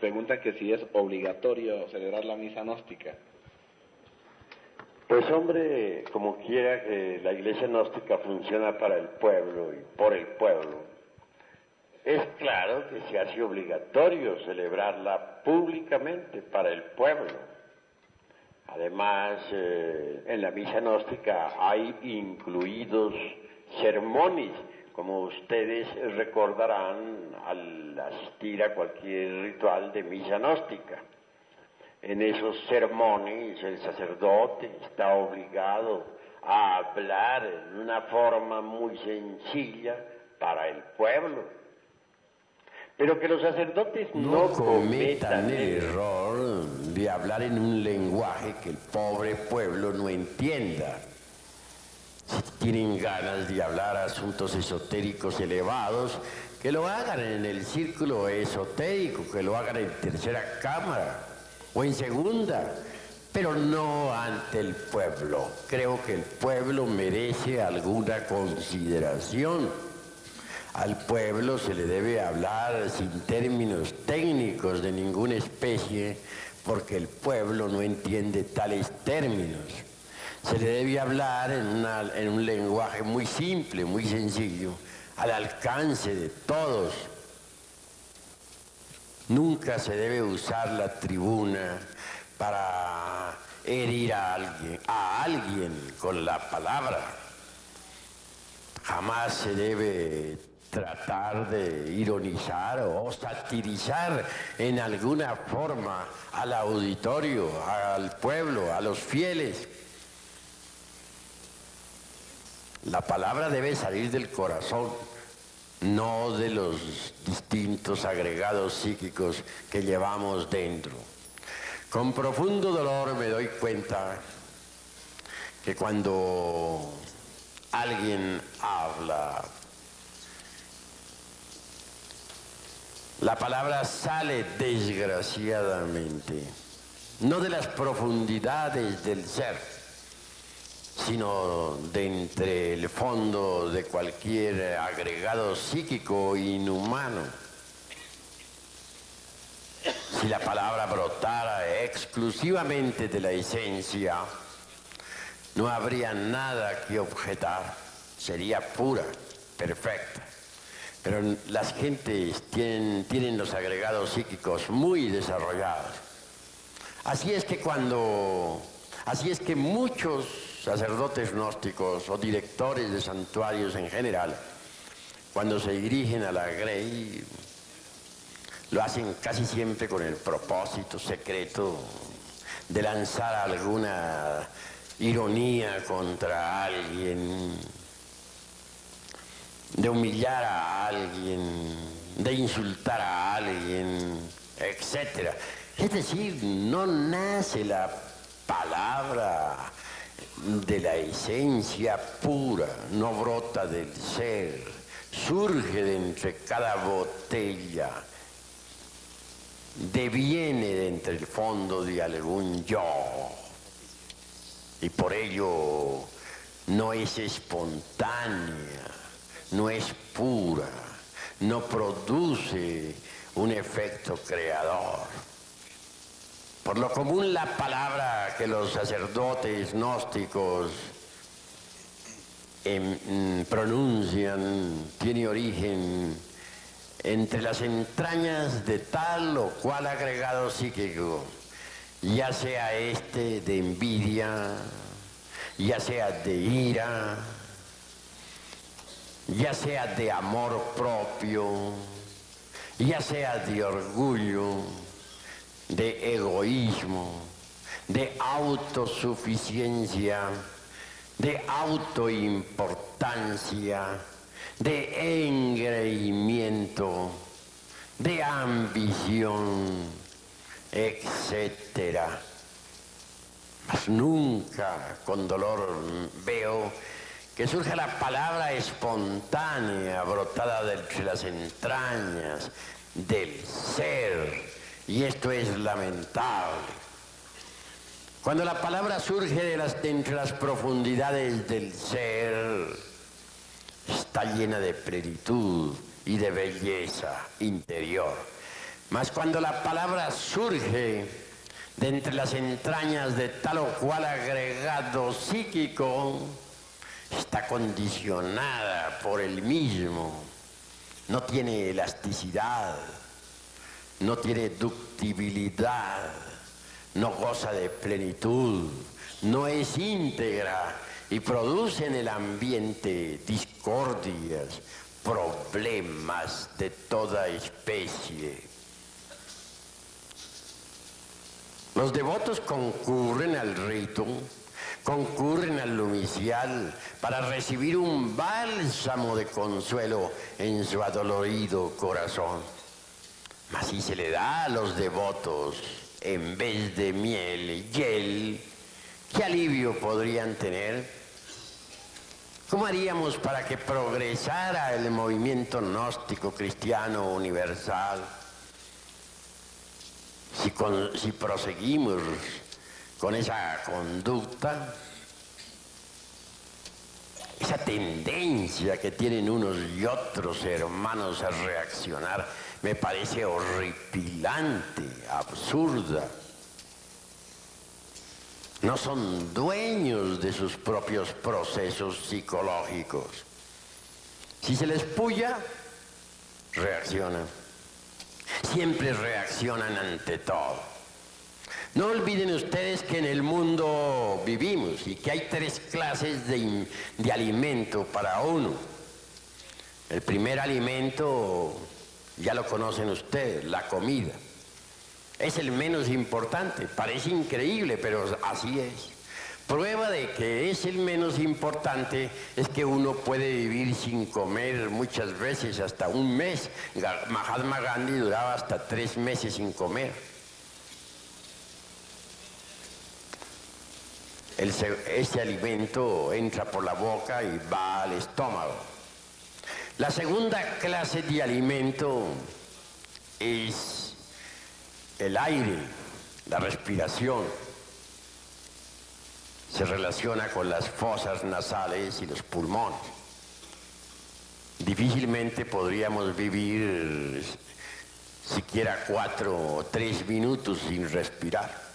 pregunta que si es obligatorio celebrar la misa gnóstica. Pues hombre, como quiera que la iglesia gnóstica funciona para el pueblo y por el pueblo, es claro que se hace obligatorio celebrarla públicamente para el pueblo. Además, en la misa gnóstica hay incluidos sermones, como ustedes recordarán al asistir a cualquier ritual de misa gnóstica. En esos sermones el sacerdote está obligado a hablar en una forma muy sencilla para el pueblo. Pero que los sacerdotes no cometan el error de hablar en un lenguaje que el pobre pueblo no entienda. Si tienen ganas de hablar asuntos esotéricos elevados, que lo hagan en el círculo esotérico, que lo hagan en tercera cámara o en segunda, pero no ante el pueblo. Creo que el pueblo merece alguna consideración. Al pueblo se le debe hablar sin términos técnicos de ninguna especie, porque el pueblo no entiende tales términos. Se le debe hablar en un lenguaje muy simple, muy sencillo, al alcance de todos. Nunca se debe usar la tribuna para herir a alguien con la palabra. Jamás se debe tratar de ironizar o satirizar en alguna forma al auditorio, al pueblo, a los fieles. La palabra debe salir del corazón, no de los distintos agregados psíquicos que llevamos dentro. Con profundo dolor me doy cuenta que cuando alguien habla, la palabra sale desgraciadamente, no de las profundidades del ser, sino de entre el fondo de cualquier agregado psíquico inhumano. Si la palabra brotara exclusivamente de la esencia, no habría nada que objetar, sería pura, perfecta. Pero las gentes tienen los agregados psíquicos muy desarrollados. Así es que muchos sacerdotes gnósticos o directores de santuarios en general, cuando se dirigen a la Grey, lo hacen casi siempre con el propósito secreto de lanzar alguna ironía contra alguien, de humillar a alguien, de insultar a alguien, etc. Es decir, no nace la palabra de la esencia pura, no brota del ser, surge de entre cada botella, deviene de entre el fondo de algún yo, y por ello no es espontánea, no es pura, no produce un efecto creador. Por lo común, la palabra que los sacerdotes gnósticos pronuncian tiene origen entre las entrañas de tal o cual agregado psíquico, ya sea este de envidia, ya sea de ira, ya sea de amor propio, ya sea de orgullo, de egoísmo, de autosuficiencia, de autoimportancia, de engreimiento, de ambición, etc. Mas nunca con dolor veo que surja la palabra espontánea, brotada de entre las entrañas del ser, y esto es lamentable. Cuando la palabra surge de entre las profundidades del ser, está llena de plenitud y de belleza interior. Mas cuando la palabra surge de entre las entrañas de tal o cual agregado psíquico, está condicionada por el mismo, no tiene elasticidad, no tiene ductibilidad, no goza de plenitud, no es íntegra y produce en el ambiente discordias, problemas de toda especie. Los devotos concurren al rito, concurren al lumicial para recibir un bálsamo de consuelo en su adolorido corazón. Mas si se le da a los devotos en vez de miel y hiel, ¿qué alivio podrían tener? ¿Cómo haríamos para que progresara el movimiento gnóstico cristiano universal? Si proseguimos con esa conducta, esa tendencia que tienen unos y otros hermanos a reaccionar, me parece horripilante, absurda. No son dueños de sus propios procesos psicológicos. Si se les puya, reaccionan. Siempre reaccionan ante todo. No olviden ustedes que en el mundo vivimos y que hay tres clases de alimento para uno. El primer alimento, ya lo conocen ustedes, la comida. Es el menos importante, parece increíble, pero así es. Prueba de que es el menos importante es que uno puede vivir sin comer muchas veces hasta un mes. Mahatma Gandhi duraba hasta 3 meses sin comer. Este alimento entra por la boca y va al estómago. La segunda clase de alimento es el aire, la respiración. Se relaciona con las fosas nasales y los pulmones. Difícilmente podríamos vivir siquiera 4 o 3 minutos sin respirar.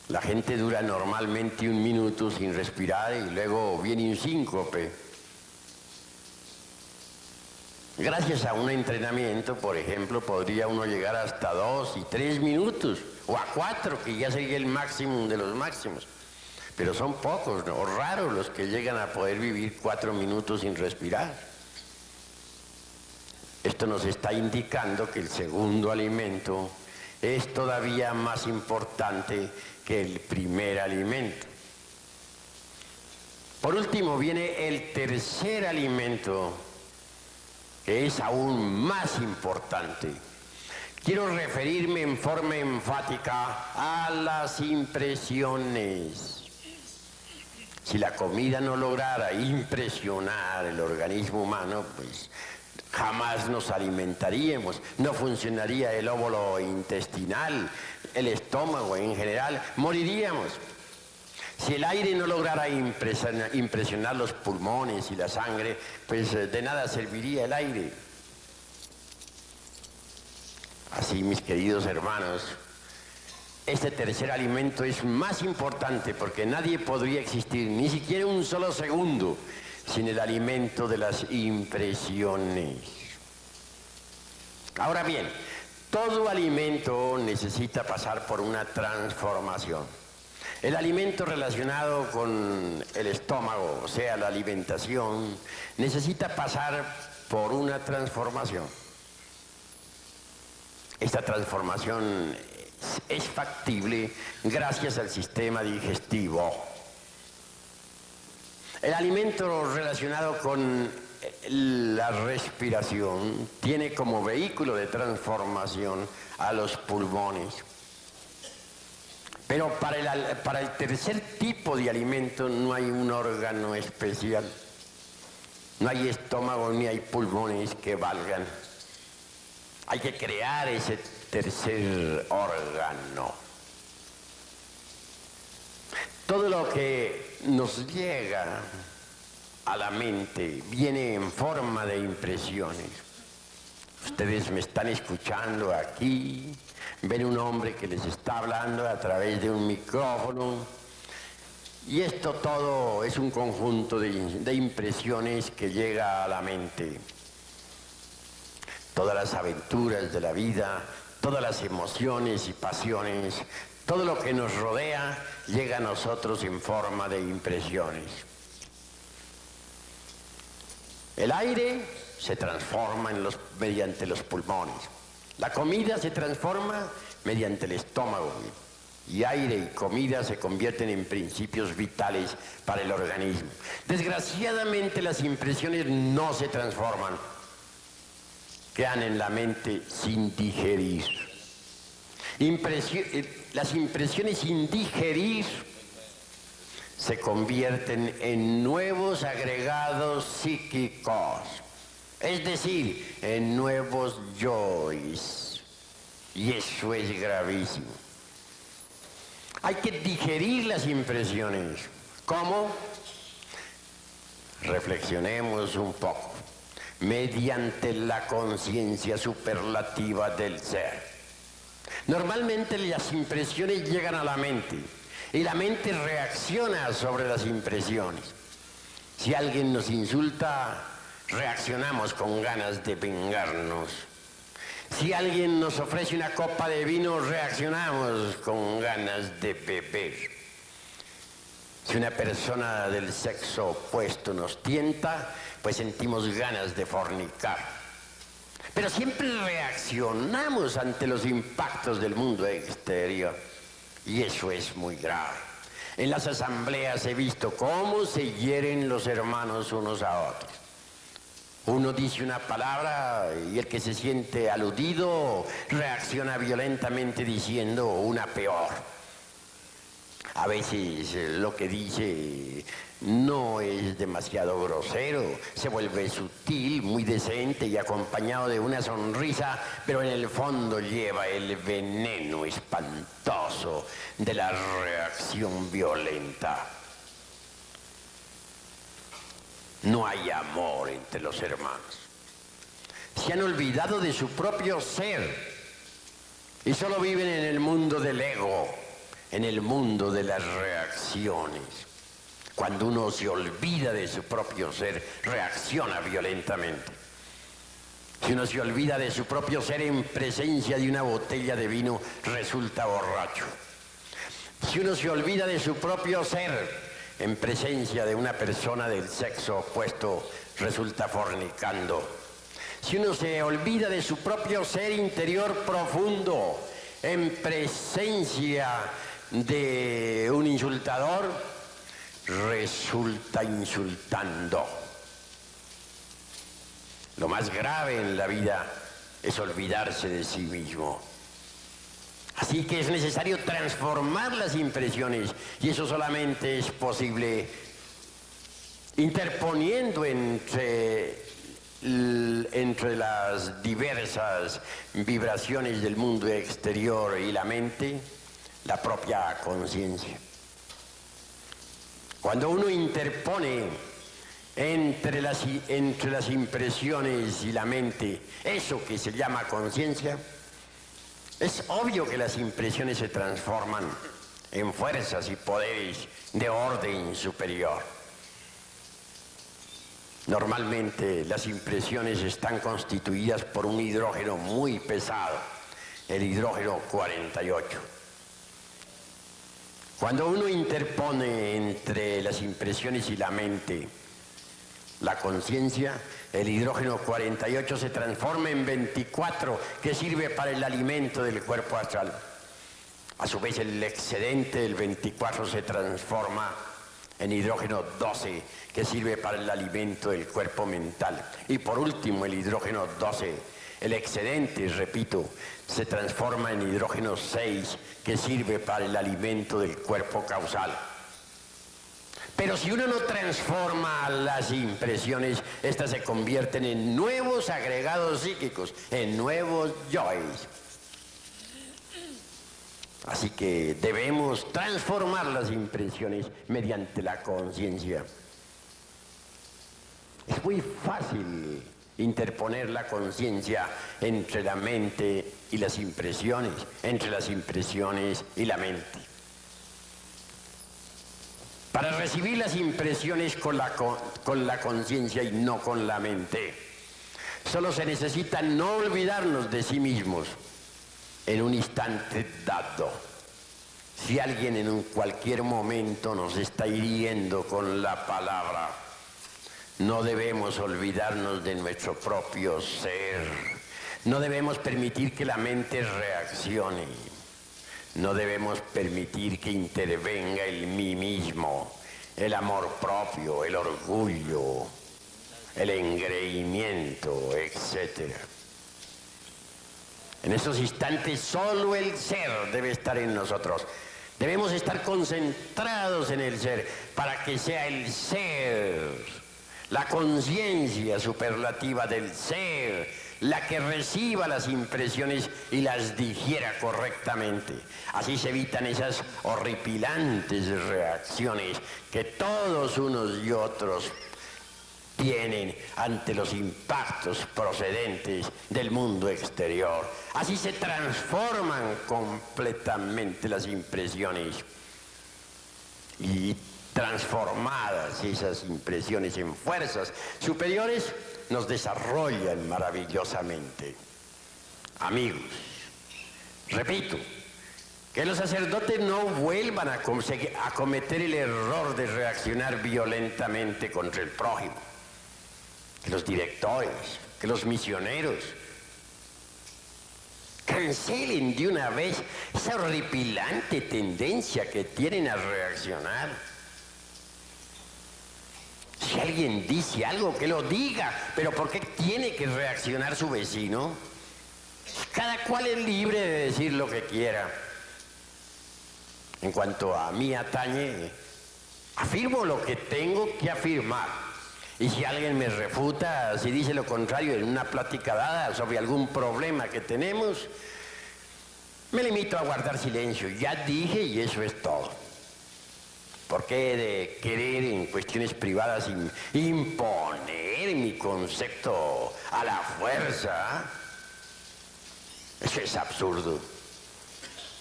La gente dura normalmente 1 minuto sin respirar y luego viene un síncope. Gracias a un entrenamiento, por ejemplo, podría uno llegar hasta 2 y 3 minutos, o a 4, que ya sería el máximo de los máximos. Pero son pocos, ¿no? O raros los que llegan a poder vivir 4 minutos sin respirar. Esto nos está indicando que el segundo alimento es todavía más importante que el primer alimento. Por último viene el tercer alimento, que es aún más importante. Quiero referirme en forma enfática a las impresiones. Si la comida no lograra impresionar el organismo humano, pues jamás nos alimentaríamos, no funcionaría el óvulo intestinal, el estómago en general, moriríamos. Si el aire no lograra impresionar los pulmones y la sangre, pues de nada serviría el aire. Así, mis queridos hermanos, este tercer alimento es más importante porque nadie podría existir, ni siquiera un solo segundo, sin el alimento de las impresiones. Ahora bien, todo alimento necesita pasar por una transformación. El alimento relacionado con el estómago, o sea, la alimentación, necesita pasar por una transformación. Esta transformación es factible gracias al sistema digestivo. El alimento relacionado con la respiración tiene como vehículo de transformación a los pulmones. Pero para el tercer tipo de alimento no hay un órgano especial. No hay estómago ni hay pulmones que valgan. Hay que crear ese tercer órgano. Todo lo que nos llega a la mente viene en forma de impresiones. Ustedes me están escuchando aquí, ven un hombre que les está hablando a través de un micrófono, y esto todo es un conjunto de impresiones que llega a la mente. Todas las aventuras de la vida, todas las emociones y pasiones, todo lo que nos rodea llega a nosotros en forma de impresiones. El aire se transforma mediante los pulmones. La comida se transforma mediante el estómago. Y aire y comida se convierten en principios vitales para el organismo. Desgraciadamente las impresiones no se transforman. Quedan en la mente sin digerir. Las impresiones sin digerir se convierten en nuevos agregados psíquicos, es decir, en nuevos yoes. Y eso es gravísimo. Hay que digerir las impresiones. ¿Cómo? Reflexionemos un poco. Mediante la conciencia superlativa del ser. Normalmente las impresiones llegan a la mente y la mente reacciona sobre las impresiones. Si alguien nos insulta, reaccionamos con ganas de vengarnos. Si alguien nos ofrece una copa de vino, reaccionamos con ganas de beber. Si una persona del sexo opuesto nos tienta, pues sentimos ganas de fornicar. Pero siempre reaccionamos ante los impactos del mundo exterior. Y eso es muy grave. En las asambleas he visto cómo se hieren los hermanos unos a otros. Uno dice una palabra y el que se siente aludido reacciona violentamente diciendo una peor. A veces lo que dice no es demasiado grosero, se vuelve sutil, muy decente y acompañado de una sonrisa, pero en el fondo lleva el veneno espantoso de la reacción violenta. No hay amor entre los hermanos. Se han olvidado de su propio ser y solo viven en el mundo del ego, en el mundo de las reacciones. Cuando uno se olvida de su propio ser, reacciona violentamente. Si uno se olvida de su propio ser en presencia de una botella de vino, resulta borracho. Si uno se olvida de su propio ser en presencia de una persona del sexo opuesto, resulta fornicando. Si uno se olvida de su propio ser interior profundo en presencia de un insultador, resulta insultando. Lo más grave en la vida es olvidarse de sí mismo. Así que es necesario transformar las impresiones, y eso solamente es posible interponiendo entre las diversas vibraciones del mundo exterior y la mente, la propia conciencia. Cuando uno interpone entre las impresiones y la mente eso que se llama conciencia, es obvio que las impresiones se transforman en fuerzas y poderes de orden superior. Normalmente las impresiones están constituidas por un hidrógeno muy pesado, el hidrógeno 48. Cuando uno interpone entre las impresiones y la mente la conciencia, el hidrógeno 48 se transforma en 24, que sirve para el alimento del cuerpo astral. A su vez, el excedente del 24 se transforma en hidrógeno 12, que sirve para el alimento del cuerpo mental. Y por último, el hidrógeno 12, el excedente, repito, se transforma en hidrógeno 6, que sirve para el alimento del cuerpo causal. Pero si uno no transforma las impresiones, estas se convierten en nuevos agregados psíquicos, en nuevos yoes. Así que debemos transformar las impresiones mediante la conciencia. Es muy fácil interponer la conciencia entre la mente y las impresiones, entre las impresiones y la mente. Para recibir las impresiones con la conciencia y no con la mente, solo se necesita no olvidarnos de sí mismos en un instante dado. Si alguien en cualquier momento nos está hiriendo con la palabra, no debemos olvidarnos de nuestro propio ser. No debemos permitir que la mente reaccione. No debemos permitir que intervenga el mí mismo, el amor propio, el orgullo, el engreimiento, etc. En esos instantes solo el ser debe estar en nosotros. Debemos estar concentrados en el ser para que sea el ser, la conciencia superlativa del ser, la que reciba las impresiones y las digiera correctamente. Así se evitan esas horripilantes reacciones que todos unos y otros tienen ante los impactos procedentes del mundo exterior. Así se transforman completamente las impresiones y transformadas esas impresiones en fuerzas superiores nos desarrollan maravillosamente. Amigos, repito, que los sacerdotes no vuelvan a cometer el error de reaccionar violentamente contra el prójimo. Que los directores, que los misioneros cancelen de una vez esa horripilante tendencia que tienen a reaccionar. Si alguien dice algo, que lo diga, pero ¿por qué tiene que reaccionar su vecino? Cada cual es libre de decir lo que quiera. En cuanto a mí atañe, afirmo lo que tengo que afirmar. Y si alguien me refuta, si dice lo contrario en una plática dada sobre algún problema que tenemos, me limito a guardar silencio. Ya dije y eso es todo. ¿Por qué he de querer en cuestiones privadas imponer mi concepto a la fuerza? Eso es absurdo.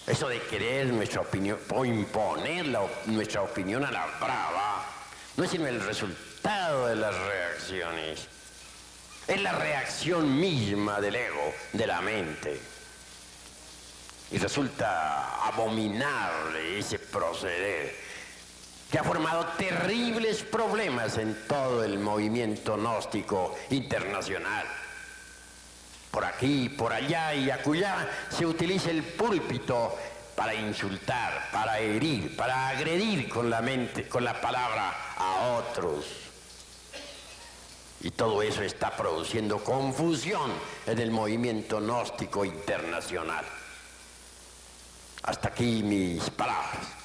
Eso de querer nuestra opinión o imponer nuestra opinión a la brava no es sino el resultado de las reacciones. Es la reacción misma del ego, de la mente. Y resulta abominable ese proceder que ha formado terribles problemas en todo el movimiento gnóstico internacional. Por aquí, por allá y acullá se utiliza el púlpito para insultar, para herir, para agredir con la mente, con la palabra a otros. Y todo eso está produciendo confusión en el movimiento gnóstico internacional. Hasta aquí mis palabras.